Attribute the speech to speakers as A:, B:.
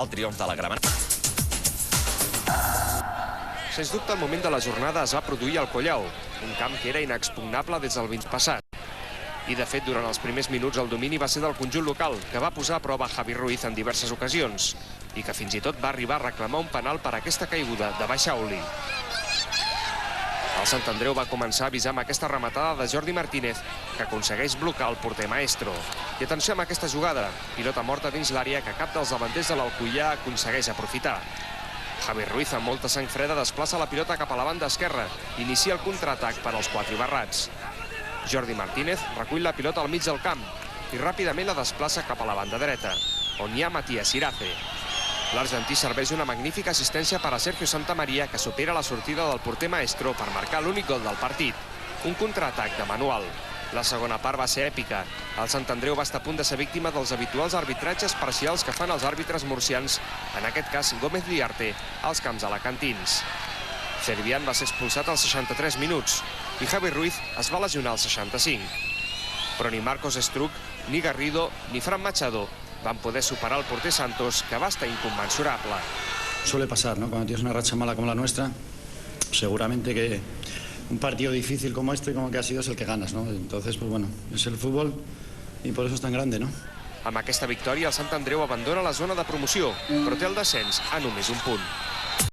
A: el triomf de la Granada.
B: Sens dubte, el moment de la jornada es va produir al Collao, un camp que era inexpugnable des del 20 passat. I, de fet, durant els primers minuts el domini va ser del conjunt local, que va posar a prova Javi Ruiz en diverses ocasions i que fins i tot va arribar a reclamar un penal per aquesta caiguda de Baixauli. El Sant Andreu va començar a avisar amb aquesta rematada de Jordi Martínez, que aconsegueix blocar el porter Maestro. I atenció amb aquesta jugada, pilota morta dins l'àrea que cap dels davanters de l'Alcoià aconsegueix aprofitar. Javi Ruiz, amb molta sang freda, desplaça la pilota cap a la banda esquerra i inicia el contraatac per als quatre barrats. Jordi Martínez recull la pilota al mig del camp i ràpidament la desplaça cap a la banda dreta, on hi ha Matías Irace. L'argentí serveix una magnífica assistència per a Sergio Santamaría, que supera la sortida del porter Maestro per marcar l'únic gol del partit. Un contraatac de manual. La segona part va ser èpica. El Sant Andreu va estar a punt de ser víctima dels habituals arbitratges parcials que fan els àrbitres murcians, en aquest cas Gómez Liarte, als camps alacantins. Cervián va ser expulsat als 63 minuts i Javi Ruiz es va lesionar als 65. Però ni Marcos Estruc, ni Garrido, ni Fran Machado van poder superar el porter Santos, que va estar inconmensurable.
C: Suele pasar, ¿no? Cuando tienes una racha mala como la nuestra, seguramente que un partido difícil como este, como que ha sido, es el que ganas, ¿no? Entonces, pues bueno, es el fútbol y por eso es tan grande, ¿no?
B: Amb aquesta victòria, el Sant Andreu abandona la zona de promoció, però té el descens a només un punt.